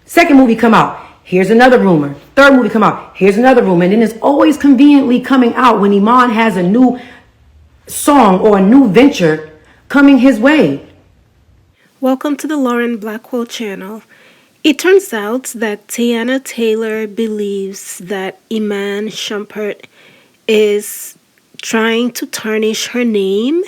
Second movie come out, here's another rumor. Third movie come out, here's another rumor. And then it's always conveniently coming out when Iman has a new song or a new venture coming his way. Welcome to the Lauren Blackwell channel. It turns out that Teyana Taylor believes that Iman Shumpert is trying to tarnish her name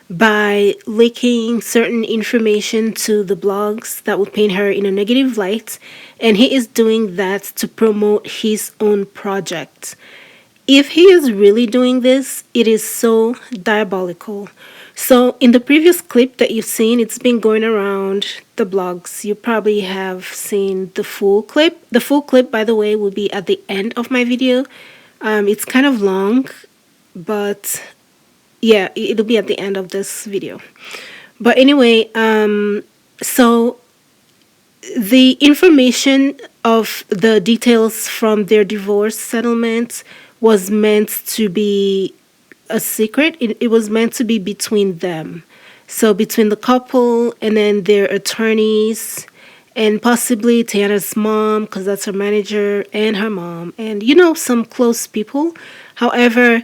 by leaking certain information to the blogs that would paint her in a negative light, and he is doing that to promote his own project. If he is really doing this, it is so diabolical. So in the previous clip that you've seen, it's been going around the blogs. You probably have seen the full clip. The full clip, by the way, will be at the end of my video. It's kind of long, but yeah, it'll be at the end of this video. But anyway, so the information of the details from their divorce settlement was meant to be a secret. It was meant to be between them. So between the couple and then their attorneys and possibly Teyana's mom, because that's her manager, and her mom, and some close people. However,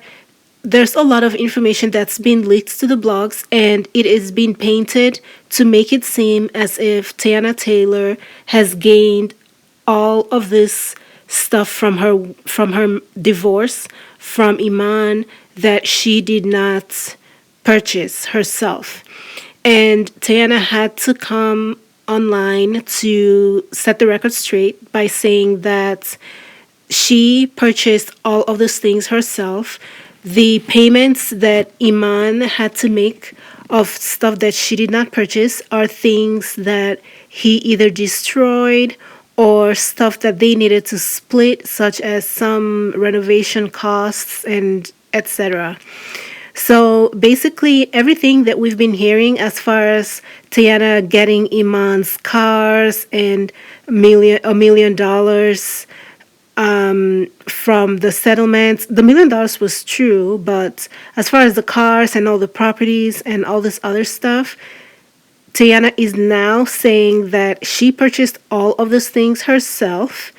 there's a lot of information that's been leaked to the blogs, and it is being painted to make it seem as if Teyana Taylor has gained all of this stuff from her divorce from Iman that she did not purchase herself. And Teyana had to come online to set the record straight by saying that she purchased all of those things herself. The payments that Iman had to make of stuff that she did not purchase are things that he either destroyed or stuff that they needed to split, such as some renovation costs and etc. So basically everything that we've been hearing as far as Teyana getting Iman's cars and $1 million from the settlements, the $1 million was true, but as far as the cars and all the properties and all this other stuff, Teyana is now saying that she purchased all of those things herself,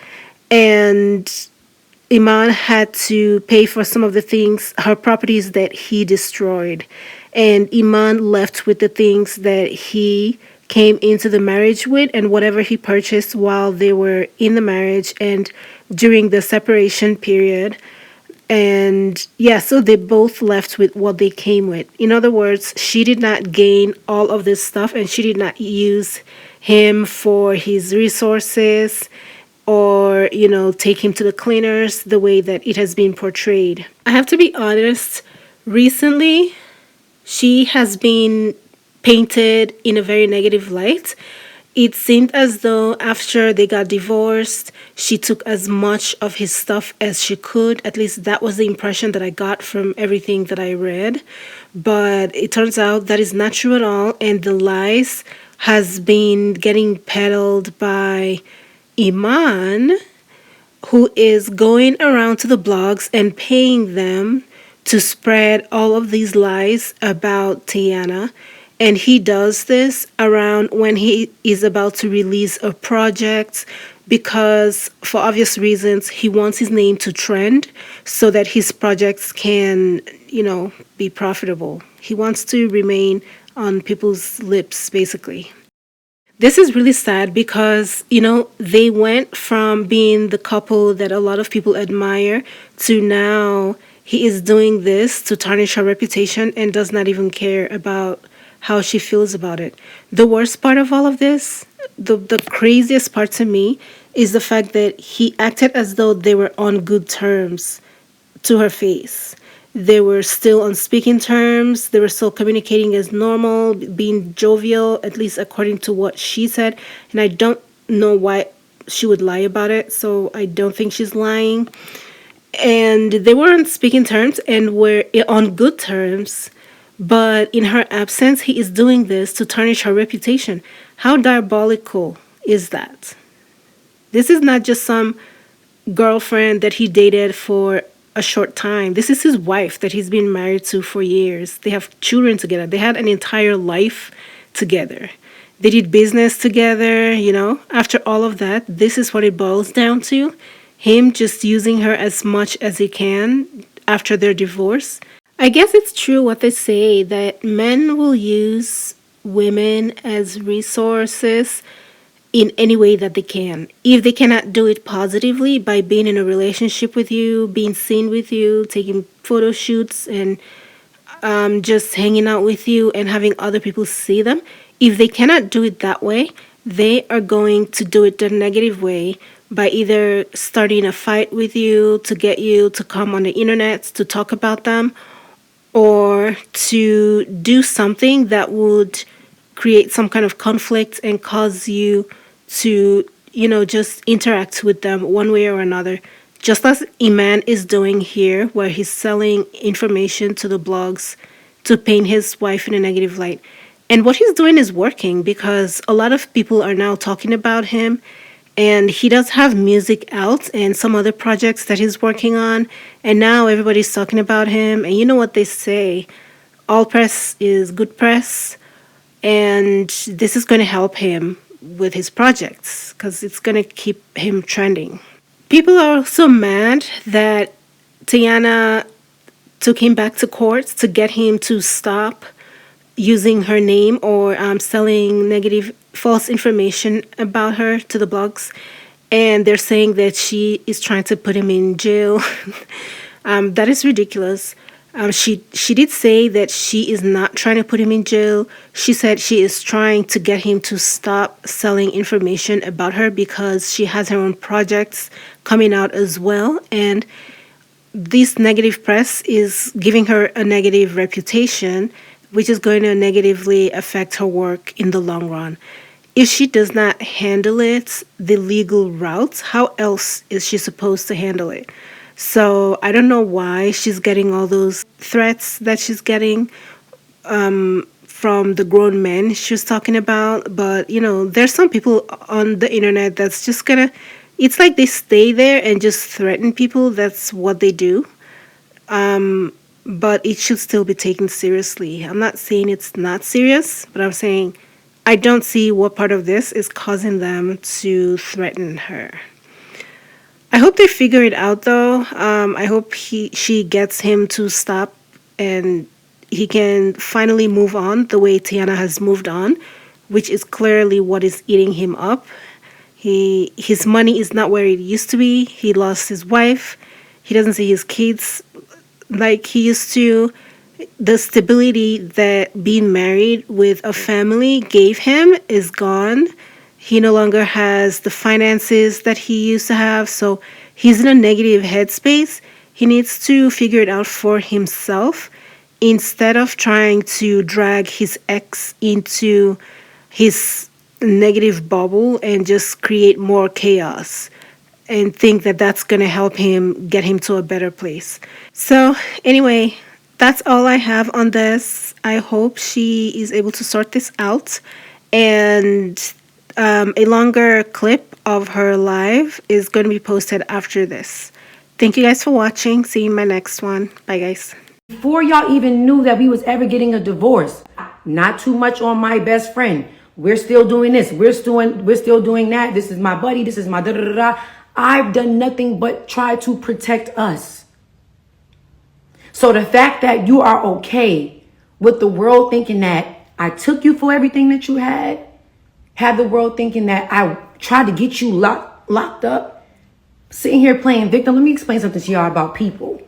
and Iman had to pay for some of the things, her properties that he destroyed. And Iman left with the things that he came into the marriage with and whatever he purchased while they were in the marriage and during the separation period. And yeah, so they both left with what they came with. In other words, she did not gain all of this stuff, and she did not use him for his resources or, take him to the cleaners the way that it has been portrayed. I have to be honest, recently she has been painted in a very negative light. It seemed as though after they got divorced, she took as much of his stuff as she could. At least that was the impression that I got from everything that I read. But it turns out that is not true at all, and the lies has been getting peddled by Iman, who is going around to the blogs and paying them to spread all of these lies about Teyana. And he does this around when he is about to release a project because, for obvious reasons, he wants his name to trend so that his projects can, be profitable. He wants to remain on people's lips, basically. This is really sad because, they went from being the couple that a lot of people admire to now he is doing this to tarnish her reputation and does not even care about how she feels about it. The worst part of all of this, the craziest part to me, is the fact that he acted as though they were on good terms to her face. They were still on speaking terms. They were still communicating as normal, being jovial, at least according to what she said. And I don't know why she would lie about it, so I don't think she's lying. And they were on speaking terms and were on good terms. But in her absence, he is doing this to tarnish her reputation. How diabolical is that? This is not just some girlfriend that he dated for a short time. This is his wife that he's been married to for years. They have children together. They had an entire life together. They did business together, After all of that, this is what it boils down to. Him just using her as much as he can after their divorce. I guess it's true what they say that men will use women as resources in any way that they can. If they cannot do it positively by being in a relationship with you, being seen with you, taking photo shoots, and just hanging out with you and having other people see them, if they cannot do it that way, they are going to do it the negative way by either starting a fight with you to get you to come on the internet to talk about them, or to do something that would create some kind of conflict and cause you to, just interact with them one way or another. Just as Iman is doing here, where he's selling information to the blogs to paint his wife in a negative light. And what he's doing is working because a lot of people are now talking about him. And he does have music out and some other projects that he's working on. And now everybody's talking about him. And you know what they say, all press is good press. And this is going to help him with his projects because it's going to keep him trending. People are also mad that Teyana took him back to court to get him to stop using her name or selling negative, false information about her to the blogs. And they're saying that she is trying to put him in jail. That is ridiculous. She did say that she is not trying to put him in jail. She said she is trying to get him to stop selling information about her because she has her own projects coming out as well. And this negative press is giving her a negative reputation, which is going to negatively affect her work in the long run. If she does not handle it the legal route, how else is she supposed to handle it? So I don't know why she's getting all those threats that she's getting from the grown men she was talking about. But, there's some people on the internet that's just it's like they stay there and just threaten people. That's what they do. But it should still be taken seriously. I'm not saying it's not serious, but I'm saying I don't see what part of this is causing them to threaten her. I hope they figure it out, though. I hope she gets him to stop and he can finally move on the way Teyana has moved on, which is clearly what is eating him up. His money is not where it used to be. He lost his wife. He doesn't see his kids like he used to. The stability that being married with a family gave him is gone. He no longer has the finances that he used to have, so he's in a negative headspace. He needs to figure it out for himself instead of trying to drag his ex into his negative bubble and just create more chaos and think that that's going to help him get him to a better place. So anyway, that's all I have on this. I hope she is able to sort this out. And a longer clip of her live is going to be posted after this. Thank you guys for watching. See you in my next one. Bye, guys. Before y'all even knew that we was ever getting a divorce, not too much on my best friend. We're still doing this. We're still doing that. This is my buddy. This is my da da da da. I've done nothing but try to protect us. So the fact that you are okay with the world thinking that I took you for everything that you had, have the world thinking that I tried to get you locked up, sitting here playing victim. Let me explain something to y'all about people.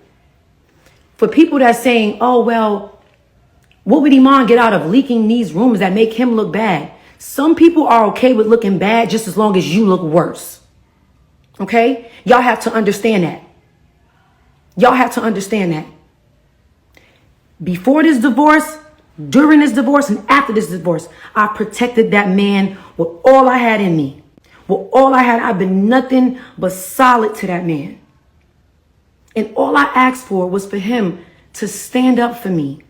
For people that's saying, oh, well, what would Iman get out of leaking these rumors that make him look bad? Some people are okay with looking bad just as long as you look worse. Okay? Y'all have to understand that. Y'all have to understand that. Before this divorce, during this divorce, and after this divorce, I protected that man with all I had in me. With all I had, I've been nothing but solid to that man. And all I asked for was for him to stand up for me.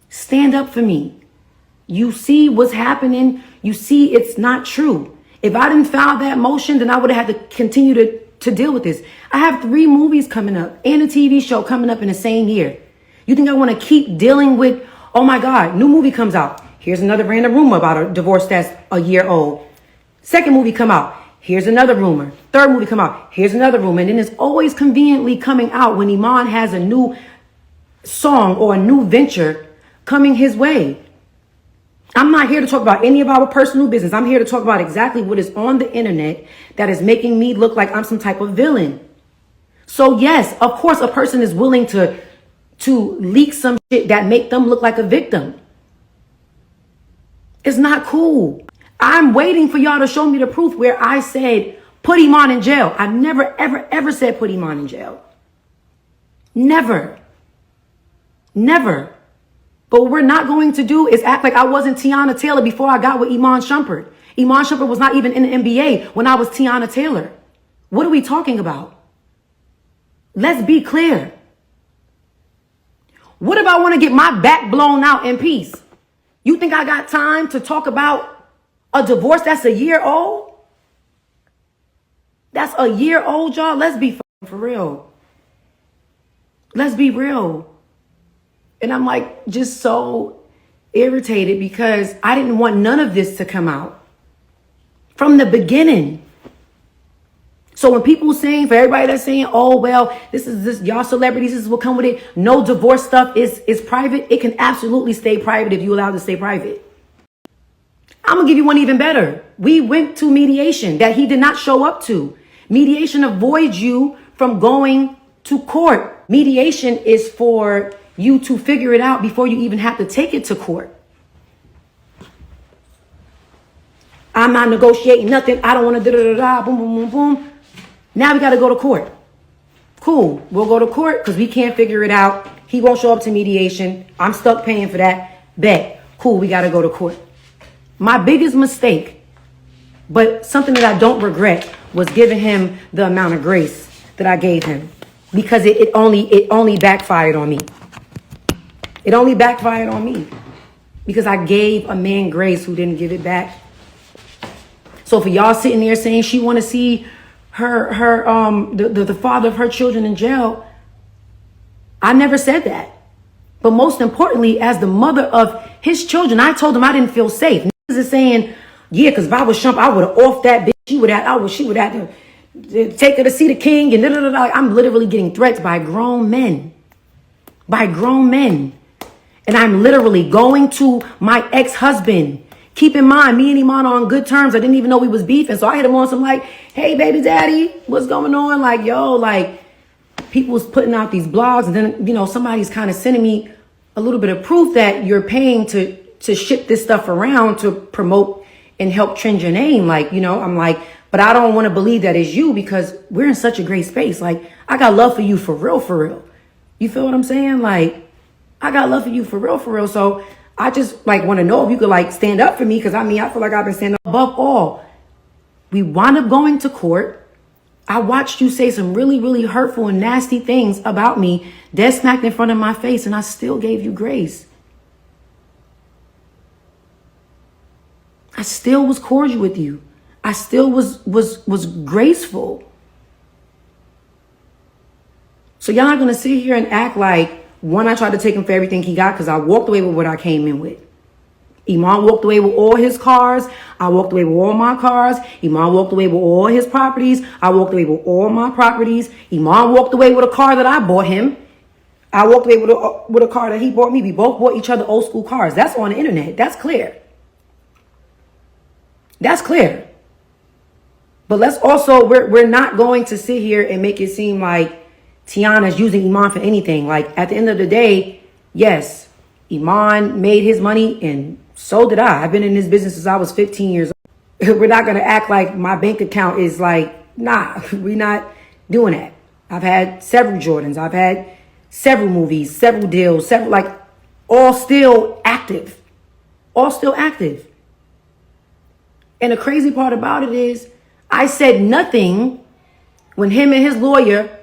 Stand up for me. You see what's happening. You see it's not true. If I didn't file that motion, then I would have had to continue to deal with this. I have 3 movies coming up and a TV show coming up in the same year. You think I want to keep dealing with, oh my God, new movie comes out. Here's another random rumor about a divorce that's a year old. Second movie come out. Here's another rumor. Third movie come out. Here's another rumor. And then it's always conveniently coming out when Iman has a new song or a new venture coming his way. I'm not here to talk about any of our personal business. I'm here to talk about exactly what is on the internet that is making me look like I'm some type of villain. So yes, of course, a person is willing to leak some shit that make them look like a victim. It's not cool. I'm waiting for y'all to show me the proof where I said, put Iman in jail. I never, ever, ever said put Iman in jail. Never. Never. But what we're not going to do is act like I wasn't Teyana Taylor before I got with Iman Shumpert. Iman Shumpert was not even in the NBA when I was Teyana Taylor. What are we talking about? Let's be clear. What if I want to get my back blown out in peace? You think I got time to talk about a divorce that's a year old? That's a year old, y'all. Let's be for real. Let's be real. And I'm like just so irritated because I didn't want none of this to come out from the beginning. So when people saying, for everybody that's saying, oh, well, this y'all celebrities, this is what come with it. No, divorce stuff is private. It can absolutely stay private if you allow it to stay private. I'm going to give you one even better. We went to mediation that he did not show up to. Mediation avoids you from going to court. Mediation is for you to figure it out before you even have to take it to court. I'm not negotiating nothing. I don't want to da-da-da-da, boom, boom, boom, boom. Now we got to go to court. Cool. We'll go to court because we can't figure it out. He won't show up to mediation. I'm stuck paying for that. Bet. Cool. We got to go to court. My biggest mistake, but something that I don't regret, was giving him the amount of grace that I gave him, because it only backfired on me. It only backfired on me because I gave a man grace who didn't give it back. So for y'all sitting there saying she want to see the father of her children in jail, I never said that. But most importantly, as the mother of his children, I told him I didn't feel safe. Niggas is saying, yeah, because if I was Shump, I would have offed that bitch. She would have to take her to see the king and da, da, da, da. I'm literally getting threats by grown men. By grown men. And I'm literally going to my ex-husband. Keep in mind, me and Iman are on good terms. I didn't even know we was beefing. So I hit him on some like, hey, baby daddy, what's going on? Like, yo, like, people was putting out these blogs. And then, you know, somebody's kind of sending me a little bit of proof that you're paying to ship this stuff around to promote and help trend your name. Like, you know, I'm like, but I don't want to believe that it's you because we're in such a great space. Like, I got love for you for real, for real. You feel what I'm saying? Like, I got love for you for real, for real. So I just like want to know if you could like stand up for me. Cause I mean, I feel like I've been standing up. Above all, we wound up going to court. I watched you say some really, really hurtful and nasty things about me, dead smacked in front of my face, and I still gave you grace. I still was cordial with you. I still was graceful. So y'all not gonna sit here and act like, one, I tried to take him for everything he got because I walked away with what I came in with. Iman walked away with all his cars. I walked away with all my cars. Iman walked away with all his properties. I walked away with all my properties. Iman walked away with a car that I bought him. I walked away with a car that he bought me. We both bought each other old school cars. That's on the internet. That's clear. That's clear. But let's also, we're not going to sit here and make it seem like Teyana's using Iman for anything. Like, at the end of the day, yes, Iman made his money and so did I. I've been in this business since I was 15 years old. We're not going to act like my bank account is like, nah, we're not doing that. I've had several Jordans. I've had several movies, several deals, several, like, all still active. All still active. And the crazy part about it is I said nothing when him and his lawyer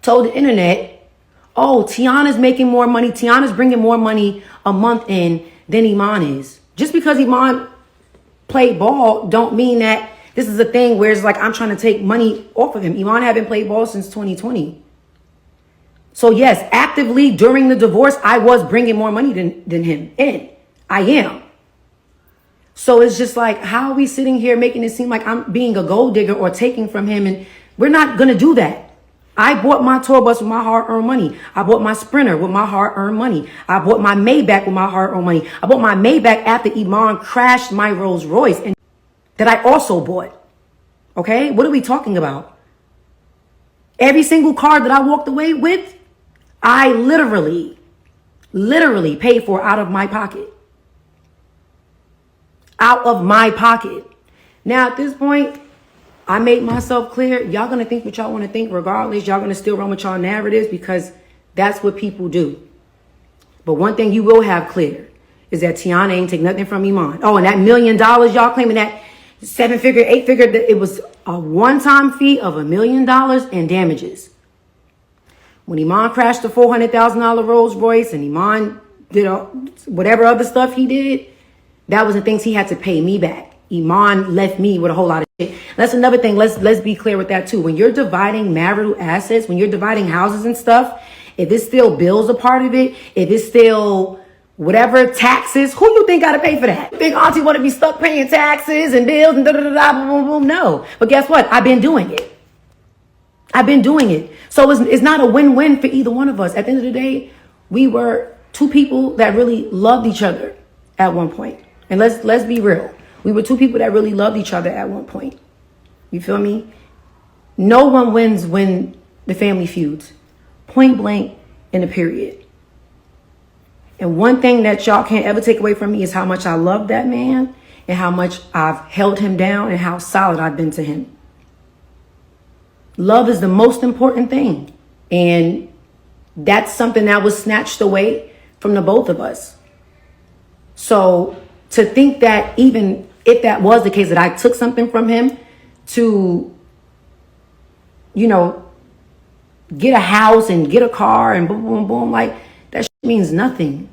told the internet, oh, Teyana's making more money. Teyana's bringing more money a month in than Iman is. Just because Iman played ball don't mean that this is a thing where it's like I'm trying to take money off of him. Iman haven't played ball since 2020. So yes, actively during the divorce, I was bringing more money than him in. I am. So it's just like, how are we sitting here making it seem like I'm being a gold digger or taking from him? And we're not going to do that. I bought my tour bus with my hard-earned money. I bought my Sprinter with my hard-earned money. I bought my Maybach with my hard-earned money. I bought my Maybach after Iman crashed my Rolls Royce, and that I also bought. Okay? What are we talking about? Every single car that I walked away with, I literally paid for out of my pocket. Out of my pocket. Now, at this point, I made myself clear. Y'all going to think what y'all want to think regardless. Y'all going to still run with y'all narratives because that's what people do. But one thing you will have clear is that Teyana ain't take nothing from Iman. Oh, and that $1 million y'all claiming, that 7-figure, 8-figure, it was a one-time fee of $1 million in damages. When Iman crashed the $400,000 Rolls Royce and Iman did whatever other stuff he did, that was the things he had to pay me back. Iman left me with a whole lot of shit. That's another thing. Let's be clear with that too. When you're dividing marital assets, when you're dividing houses and stuff, if it's still bills a part of it, if it's still whatever taxes, who you think got to pay for that? Think auntie want to be stuck paying taxes and bills and boom, boom. No. But guess what? I've been doing it. So it's not a win-win for either one of us. At the end of the day, we were two people that really loved each other at one point. And let's be real. We were two people that really loved each other at one point. You feel me? No one wins when the family feuds. Point blank in a period. And one thing that y'all can't ever take away from me is how much I love that man and how much I've held him down and how solid I've been to him. Love is the most important thing. And that's something that was snatched away from the both of us. So to think that even if that was the case, that I took something from him to, get a house and get a car and boom, boom, boom, like that shit means nothing.